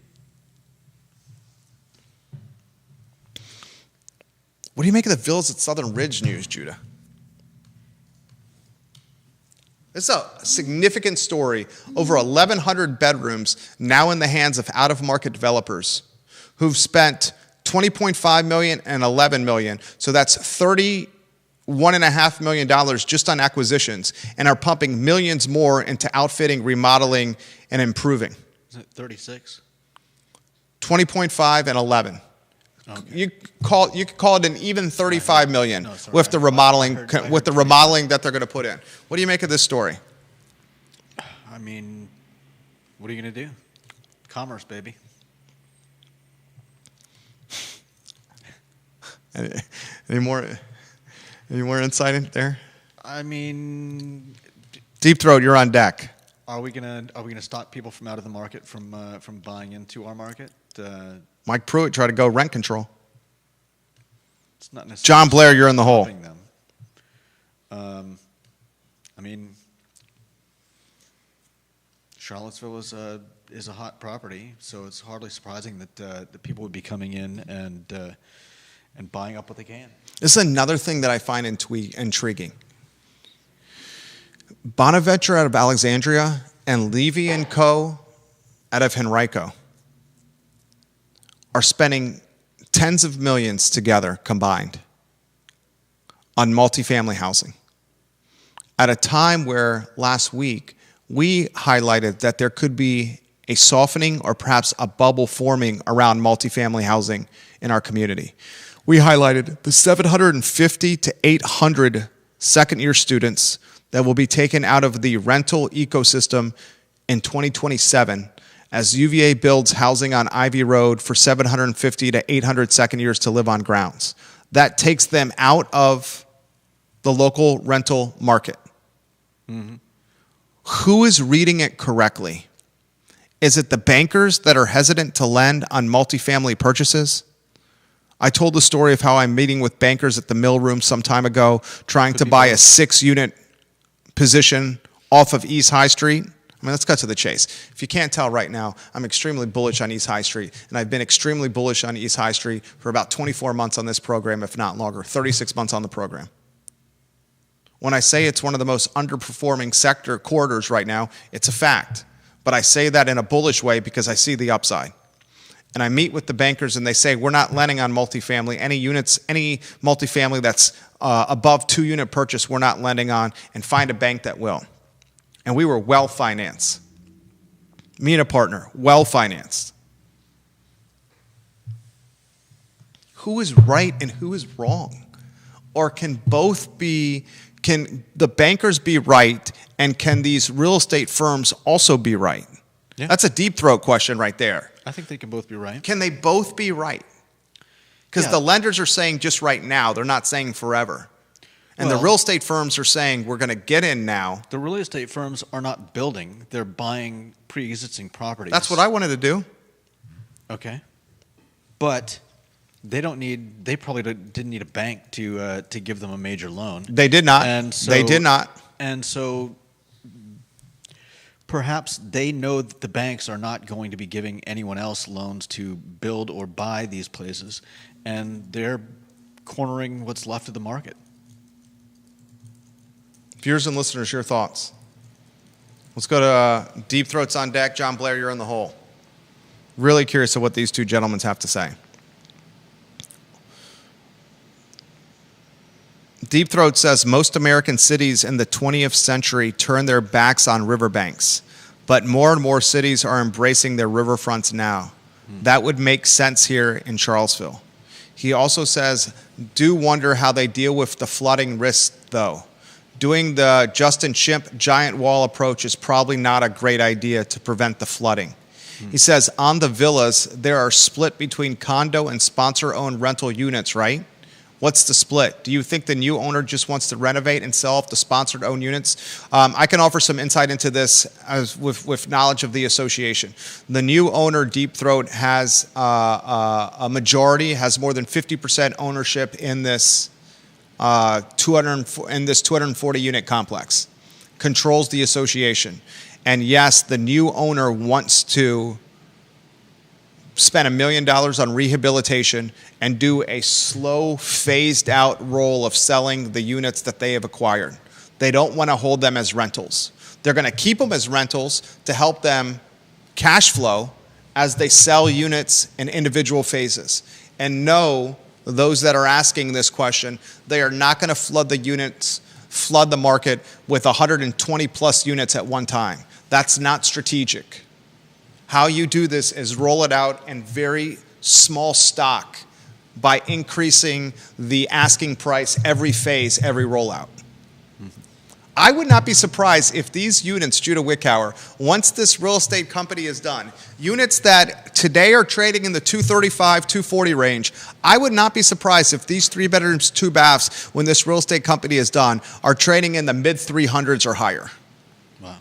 What do you make of the villas at Southern Ridge news, Judah? This is a significant story. Over 1,100 bedrooms now in the hands of out-of-market developers who've spent $20.5 million and $11 million. So that's $31.5 million just on acquisitions, and are pumping millions more into outfitting, remodeling, and improving. Is it 36? 20.5 and 11. Okay. You could call it an even 35 million with the remodeling that they're going to put in. What do you make of this story? I mean, what are you going to do? Commerce, baby. Any more insight in there? I mean, Deep Throat, you're on deck. Are we gonna stop people from out of the market from buying into our market? Mike Pruitt tried to go rent control. It's not necessarily John Blair, you're in the hole. them. I mean, Charlottesville is a hot property, so it's hardly surprising that the people would be coming in and buying up what they can. This is another thing that I find intriguing. Bonaventure out of Alexandria and Levy and Co. out of Henrico are spending tens of millions together combined on multifamily housing. At a time where last week we highlighted that there could be a softening or perhaps a bubble forming around multifamily housing in our community. We highlighted the 750 to 800 second-year students that will be taken out of the rental ecosystem in 2027 as UVA builds housing on Ivy Road for 750 to 800 second years to live on grounds. That takes them out of the local rental market. Mm-hmm. Who is reading it correctly? Is it the bankers that are hesitant to lend on multifamily purchases? I told the story of how I'm meeting with bankers at the mill room some time ago, trying to buy a 6-unit position off of East High Street. I mean, let's cut to the chase. If you can't tell right now, I'm extremely bullish on East High Street, and I've been extremely bullish on East High Street for about 24 months on this program, if not longer, 36 months on the program. When I say it's one of the most underperforming sector corridors right now, it's a fact. But I say that in a bullish way because I see the upside. And I meet with the bankers, and they say, we're not lending on multifamily. Any multifamily that's above 2-unit purchase, we're not lending on, and find a bank that will. And we were well-financed. Me and a partner, well-financed. Who is right and who is wrong? Or can the bankers be right, and can these real estate firms also be right? Yeah. That's a deep throat question right there. I think they can both be right. Can they both be right? Because the lenders are saying just right now. They're not saying forever. And the real estate firms are saying we're going to get in now. The real estate firms are not building. They're buying pre-existing properties. That's what I wanted to do. Okay. But they probably didn't need a bank to give them a major loan. They did not. They did not. And so perhaps they know that the banks are not going to be giving anyone else loans to build or buy these places, and they're cornering what's left of the market. Viewers and listeners, your thoughts. Let's go to Deep Throats on deck. John Blair, you're in the hole. Really curious of what these two gentlemen have to say. Deep Throat says most American cities in the 20th century turned their backs on riverbanks, but more and more cities are embracing their riverfronts now. That would make sense here in Charlottesville. He also says, do wonder how they deal with the flooding risk, though. Doing the Justin Chimp giant wall approach is probably not a great idea to prevent the flooding. He says, on the villas, there are split between condo and sponsor-owned rental units, right? What's the split? Do you think the new owner just wants to renovate and sell off the sponsored-owned units? I can offer some insight into this with knowledge of the association. The new owner, Deep Throat, has a majority, has more than 50% ownership in this 240-unit complex, controls the association. And yes, the new owner wants to spend $1 million on rehabilitation and do a slow, phased-out roll of selling the units that they have acquired. They don't want to hold them as rentals. They're going to keep them as rentals to help them cash flow as they sell units in individual phases. And no, those that are asking this question, they are not going to flood the market with 120-plus units at one time. That's not strategic. How you do this is roll it out in very small stock by increasing the asking price every phase, every rollout. I would not be surprised if these units, Judah Wickower, once this real estate company is done, units that today are trading in the 235, 240 range, I would not be surprised if these 3 bedrooms, 2 baths, when this real estate company is done, are trading in the mid 300s or higher. Wow.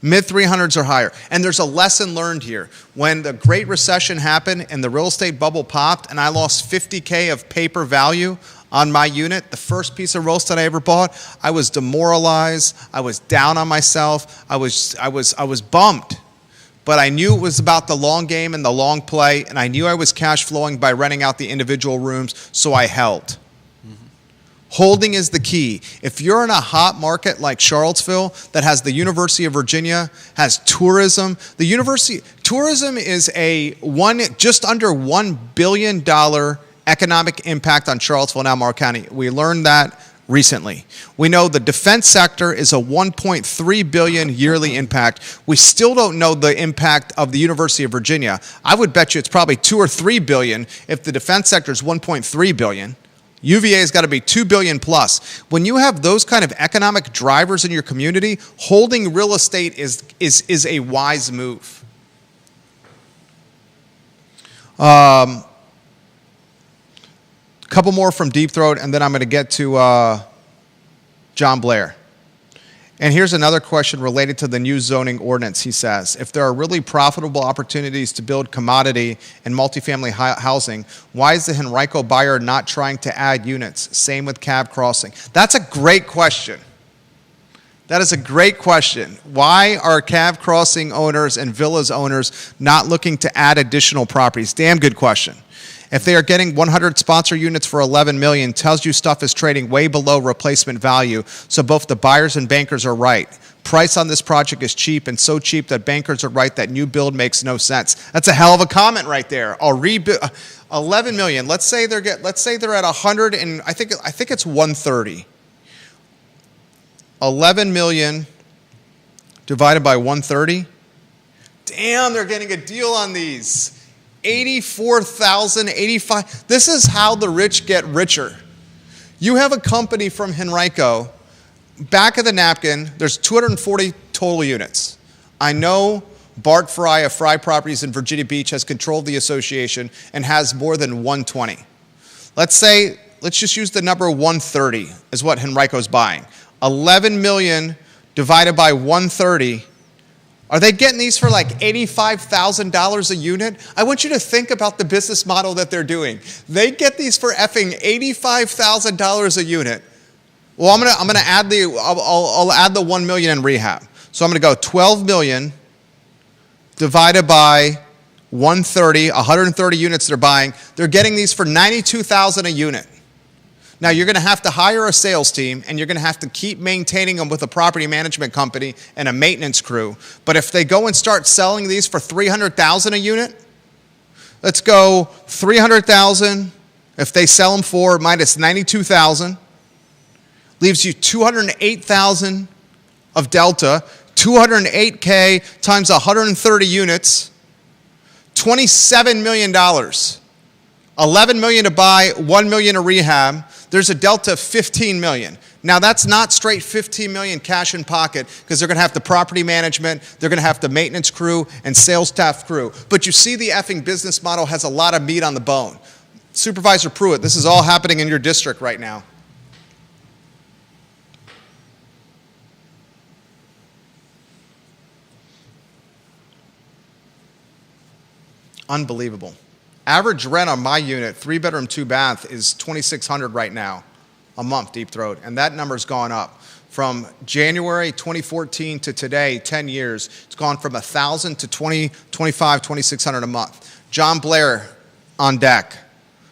Mid 300s or higher. And there's a lesson learned here. When the Great Recession happened and the real estate bubble popped and I lost $50K of paper value on my unit, the first piece of real estate I ever bought, I was demoralized. I was down on myself. I was bummed. But I knew it was about the long game and the long play, and I knew I was cash flowing by renting out the individual rooms, so I held. Holding is the key. If you're in a hot market like Charlottesville that has the University of Virginia, has tourism, tourism is just under $1 billion economic impact on Charlottesville and Albemarle County. We learned that recently. We know the defense sector is a $1.3 billion yearly impact. We still don't know the impact of the University of Virginia. I would bet you it's probably $2 or $3 billion if the defense sector is $1.3 billion. UVA has got to be $2 billion plus. When you have those kind of economic drivers in your community, holding real estate is a wise move. Couple more from Deep Throat, and then I'm going to get to John Blair. And here's another question related to the new zoning ordinance. He says, if there are really profitable opportunities to build commodity and multifamily housing, why is the Henrico buyer not trying to add units? Same with Cab Crossing. That's a great question. That is a great question. Why are Cab Crossing owners and villas owners not looking to add additional properties? Damn good question. If they are getting 100 sponsor units for $11 million, tells you stuff is trading way below replacement value, so both the buyers and bankers are right. Price on this project is cheap, and so cheap that bankers are right that new build makes no sense. That's a hell of a comment right there. I'll rebuild $11 million. Let's say they're at 100, and I think it's 130. 11 million divided by 130. Damn, they're getting a deal on these. 84,000, 85. This is how the rich get richer. You have a company from Henrico, back of the napkin, there's 240 total units. I know Bart Fry of Fry Properties in Virginia Beach has controlled the association and has more than 120. Let's just use the number 130 is what Henrico's buying. 11 million divided by 130. Are they getting these for like $85,000 a unit? I want you to think about the business model that they're doing. They get these for effing $85,000 a unit. Well, I'm gonna add I'll add the 1 million in rehab. So I'm gonna go 12 million divided by 130, 130 units they're buying. They're getting these for $92,000 a unit. Now, you're going to have to hire a sales team, and you're going to have to keep maintaining them with a property management company and a maintenance crew. But if they go and start selling these for $300,000 a unit, let's go $300,000. If they sell them for minus $92,000, leaves you $208,000 of delta, $208K times 130 units, $27 million. $11 million to buy, $1 million to rehab. There's a delta of $15 million. Now, that's not straight $15 million cash in pocket because they're going to have the property management, they're going to have the maintenance crew and sales staff crew. But you see the effing business model has a lot of meat on the bone. Supervisor Pruitt, this is all happening in your district right now. Unbelievable. Average rent on my unit, 3-bedroom, 2-bath, is $2,600 right now a month, Deep Throat. And that number's gone up. From January 2014 to today, 10 years, it's gone from $1,000 to $2,600 a month. John Blair on deck.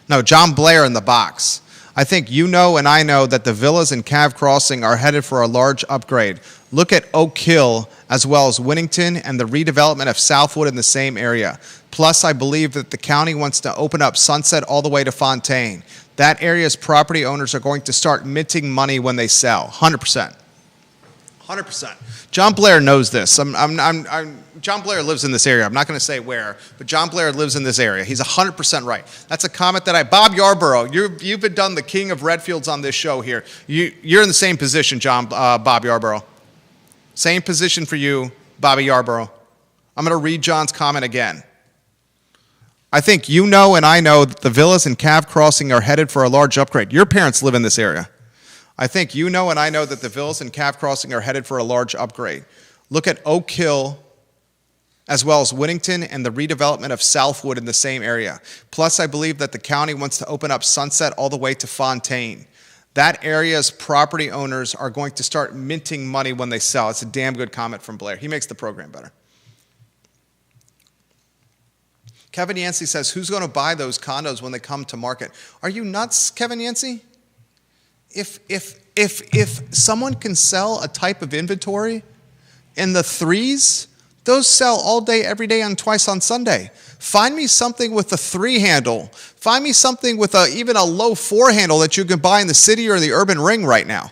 No, John Blair in the box. I think you know and I know that the villas in Cav Crossing are headed for a large upgrade. Look at Oak Hill as well as Winnington and the redevelopment of Southwood in the same area. Plus, I believe that the county wants to open up Sunset all the way to Fontaine. That area's property owners are going to start minting money when they sell. 100%. 100%. John Blair knows this. John Blair lives in this area. I'm not going to say where, but John Blair lives in this area. He's 100% right. That's a comment that Bob Yarborough, you've been done the king of Redfields on this show here. You're in the same position, Bob Yarborough. Same position for you, Bobby Yarborough. I'm going to read John's comment again. I think you know and I know that the villas in Cav Crossing are headed for a large upgrade. Your parents live in this area. I think you know and I know that the villas in Cav Crossing are headed for a large upgrade. Look at Oak Hill as well as Winnington and the redevelopment of Southwood in the same area. Plus, I believe that the county wants to open up Sunset all the way to Fontaine. That area's property owners are going to start minting money when they sell. It's a damn good comment from Blair. He makes the program better. Kevin Yancey says, who's going to buy those condos when they come to market? Are you nuts, Kevin Yancey? If someone can sell a type of inventory in the threes, those sell all day, every day, and twice on Sunday. Find me something with a 3 handle. Find me something with even a low 4 handle that you can buy in the city or the urban ring right now.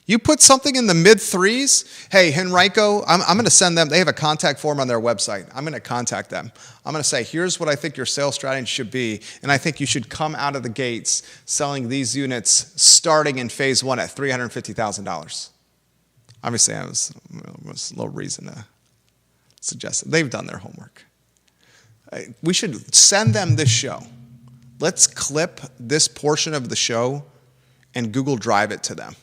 You put something in the mid threes, hey, Henrico, I'm going to send them, they have a contact form on their website. I'm going to contact them. I'm going to say, here's what I think your sales strategy should be, and I think you should come out of the gates selling these units starting in phase 1 at $350,000. Obviously, I was a little reason to suggest it. They've done their homework. We should send them this show. Let's clip this portion of the show and Google Drive it to them.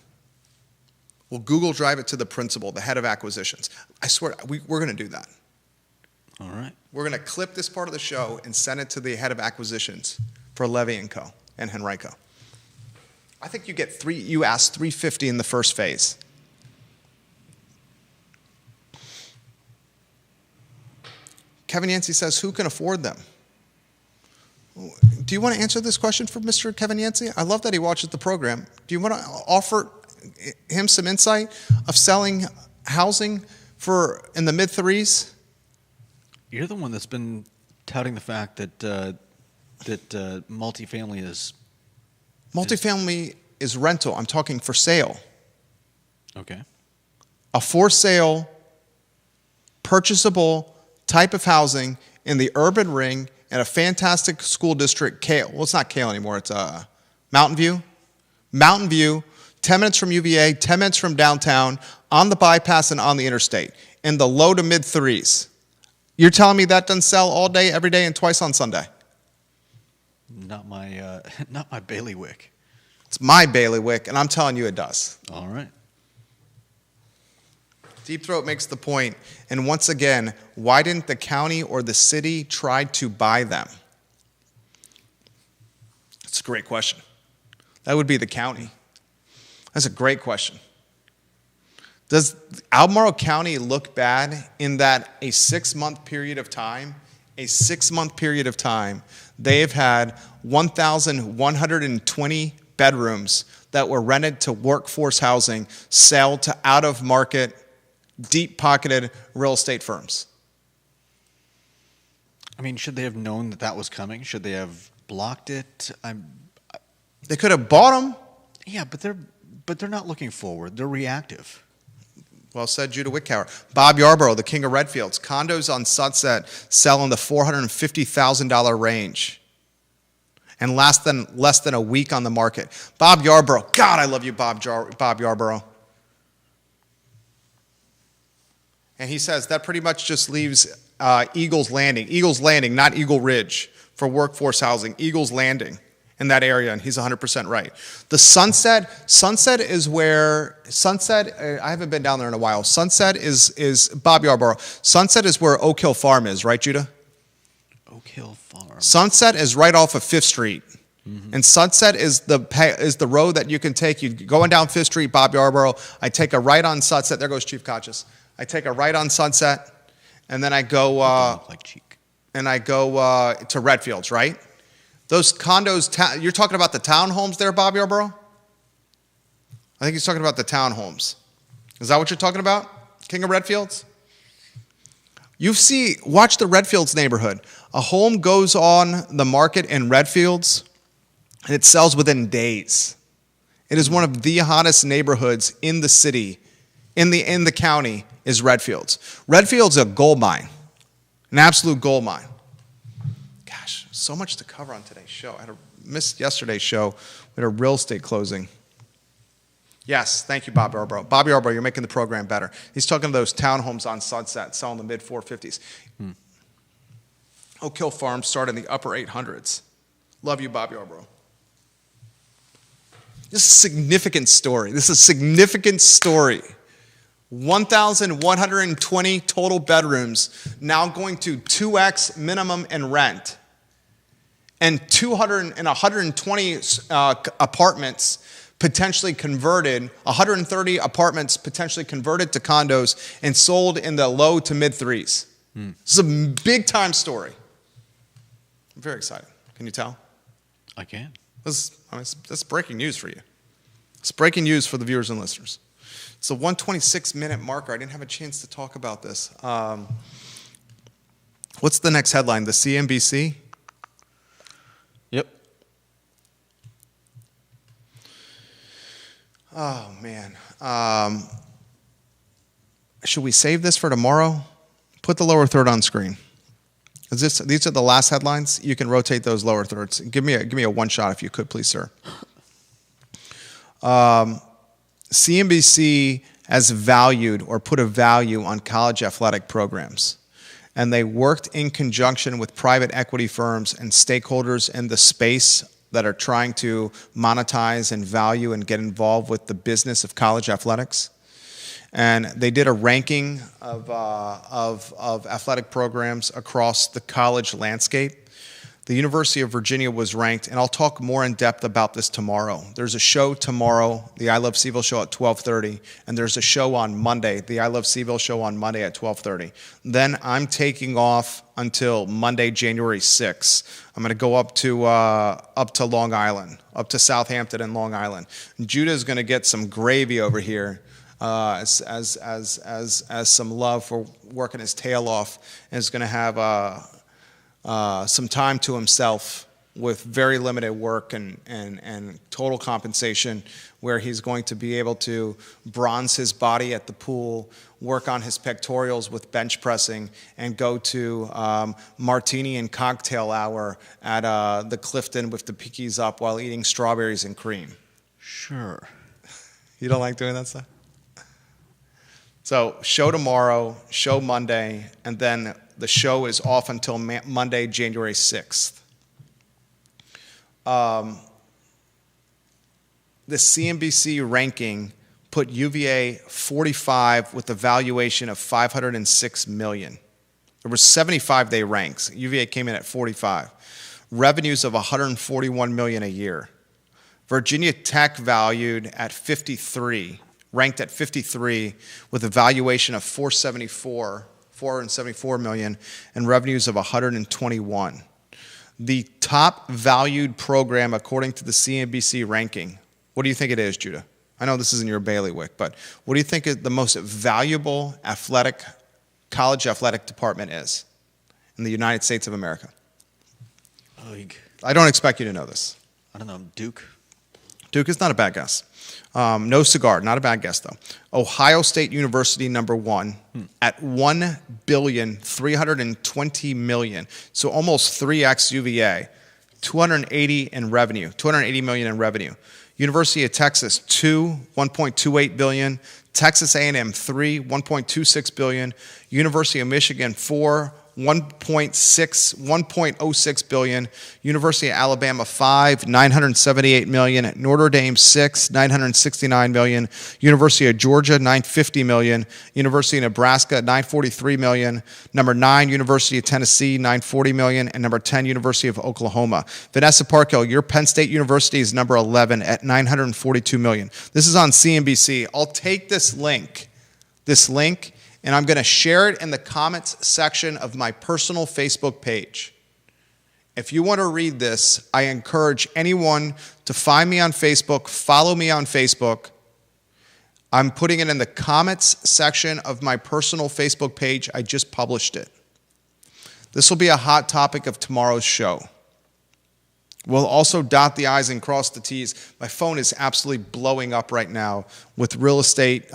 We'll Google Drive it to the principal, the head of acquisitions. I swear, we're going to do that. All right. We're going to clip this part of the show and send it to the head of acquisitions for Levy & Co. and Henrico. I think you asked $350 in the first phase. Kevin Yancey says, who can afford them? Do you want to answer this question for Mr. Kevin Yancey? I love that he watches the program. Do you want to offer him some insight of selling housing in the mid threes? You're the one that's been touting the fact that multifamily is rental. I'm talking for sale. Okay. A for sale, purchasable type of housing in the urban ring and a fantastic school district, Kale. Well, it's not Kale anymore. It's Mountain View. Mountain View, 10 minutes from UVA, 10 minutes from downtown, on the bypass and on the interstate, in the low to mid threes. You're telling me that doesn't sell all day, every day, and twice on Sunday? Not my bailiwick. It's my bailiwick, and I'm telling you it does. All right. Deep Throat makes the point, and once again, why didn't the county or the city try to buy them? That's a great question. That would be the county. That's a great question. Does Albemarle County look bad in that a 6-month period of time, they have had 1,120 bedrooms that were rented to workforce housing sell to out-of-market, deep-pocketed real estate firms? I mean, should they have known that was coming? Should they have blocked it? They could have bought them. Yeah, but they're not looking forward. They're reactive. Well said, Judah Wickower. Bob Yarborough, the king of Redfields. Condos on Sunset sell in the $450,000 range. and less than a week on the market. Bob Yarborough. God, I love you, Bob Yarborough. And he says that pretty much just leaves Eagles Landing, not Eagle Ridge, for workforce housing. Eagles Landing in that area, and he's 100% right. The Sunset is where, I haven't been down there in a while. Sunset is Bob Yarborough. Sunset is where Oak Hill Farm is, right, Judah? Oak Hill Farm. Sunset is right off of 5th Street. Mm-hmm. And Sunset is the road that you can take. You going down 5th Street, Bob Yarborough. I take a right on Sunset. There goes Chief Conscious. I take a right on Sunset, and then I go to Redfields, right? Those condos, you're talking about the townhomes there, Bob Yarborough? I think he's talking about the townhomes. Is that what you're talking about, King of Redfields? Watch the Redfields neighborhood. A home goes on the market in Redfields, and it sells within days. It is one of the hottest neighborhoods in the city, in the county, is Redfields. Redfields is a gold mine, an absolute gold mine. Gosh, so much to cover on today's show. I missed yesterday's show. We had a real estate closing. Yes, thank you, Bob Yarborough. Bob Yarborough, you're making the program better. He's talking to those townhomes on Sunset, selling the mid-450s. Oak Hill Farm started in the upper 800s. Love you, Bob Yarborough. This is a significant story. 1,120 total bedrooms, now going to 2x minimum in rent, and 120 apartments potentially converted, 130 apartments potentially converted to condos and sold in the low to mid threes. This is a big time story. I'm very excited. Can you tell? I can. That's breaking news for you. It's breaking news for the viewers and listeners. It's a 126-minute marker. I didn't have a chance to talk about this. What's the next headline? The CNBC? Yep. Oh, man. Should we save this for tomorrow? Put the lower third on screen. These are the last headlines. You can rotate those lower thirds. Give me a one shot if you could, please, sir. CNBC has valued or put a value on college athletic programs. And they worked in conjunction with private equity firms and stakeholders in the space that are trying to monetize and value and get involved with the business of college athletics. And they did a ranking of athletic programs across the college landscape. The University of Virginia was ranked, and I'll talk more in depth about this tomorrow. There's a show tomorrow, the I Love CVille show at 12:30, and there's a show on Monday, the I Love CVille show on Monday at 12:30. Then I'm taking off until Monday, January 6th. I'm going to go up to Long Island, up to Southampton and Long Island. And Judah's going to get some gravy over here. As some love for working his tail off, and is going to have some time to himself with very limited work and total compensation, where he's going to be able to bronze his body at the pool, work on his pectorals with bench pressing, and go to martini and cocktail hour at the Clifton with the pinkies up while eating strawberries and cream. Sure. You don't like doing that stuff? So show tomorrow, show Monday, and then the show is off until Monday, January 6th. The CNBC ranking put UVA 45 with a valuation of $506 million. There were 75 they ranked. UVA came in at 45. Revenues of $141 million a year. Virginia Tech valued at 53. Ranked at 53 with a valuation of $474 million and revenues of 121. The top valued program according to the CNBC ranking, what do you think it is, Judah? I know this isn't your bailiwick, but what do you think the most valuable college athletic department is in the United States of America? I don't expect you to know this. I don't know, Duke? Duke is not a bad guess. No cigar, not a bad guess though. Ohio State University, number one, at $1,320,000,000, so almost 3x UVA. 280 in revenue, 280 million in revenue. University of Texas, 2, 1.28 billion. Texas A&M, 3, 1.26 billion. University of Michigan, 4, 1.06 billion. University of Alabama, 5, 978 million. Notre Dame, 6, 969 million. University of Georgia, 950 million. University of Nebraska, 943 million. Number 9, University of Tennessee, 940 million. And number 10, University of Oklahoma. Vanessa Parkhill, your Penn State University is number 11 at 942 million. This is on CNBC. I'll take this link, and I'm going to share it in the comments section of my personal Facebook page. If you want to read this, I encourage anyone to find me on Facebook, follow me on Facebook. I'm putting it in the comments section of my personal Facebook page. I just published it. This will be a hot topic of tomorrow's show. We'll also dot the I's and cross the T's. My phone is absolutely blowing up right now with real estate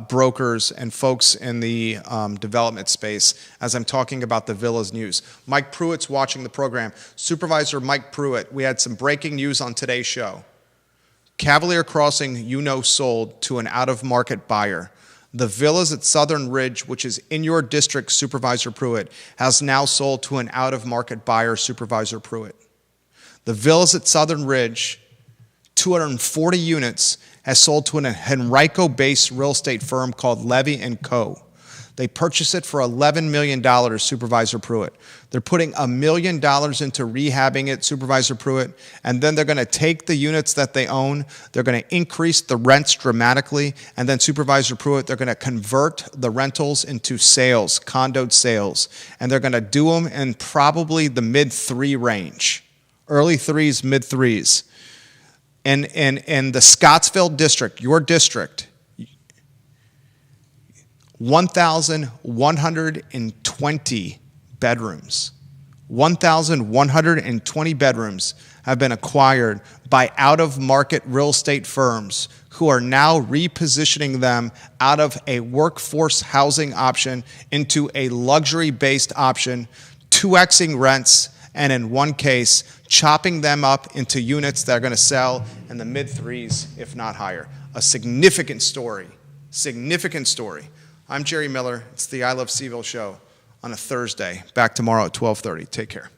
brokers and folks in the development space as I'm talking about the Villas news. Mike Pruitt's watching the program. Supervisor Mike Pruitt, we had some breaking news on today's show. Cavalier Crossing, sold to an out-of-market buyer. The Villas at Southern Ridge, which is in your district, Supervisor Pruitt, has now sold to an out-of-market buyer, Supervisor Pruitt. The Villas at Southern Ridge, 240 units, has sold to an Henrico-based real estate firm called Levy & Co. They purchased it for $11 million, Supervisor Pruitt. They're putting $1 million into rehabbing it, Supervisor Pruitt, and then they're going to take the units that they own, they're going to increase the rents dramatically, and then, Supervisor Pruitt, they're going to convert the rentals into sales, condoed sales, and they're going to do them in probably the mid-3 range. Early 3s, mid 3s. And the Scottsville district, your district, 1,120 bedrooms. 1,120 bedrooms have been acquired by out-of-market real estate firms who are now repositioning them out of a workforce housing option into a luxury-based option, 2xing rents, and in one case, chopping them up into units that are going to sell in the mid-3s, if not higher. A significant story. Significant story. I'm Jerry Miller. It's the I Love CVille show on a Thursday. Back tomorrow at 12:30. Take care.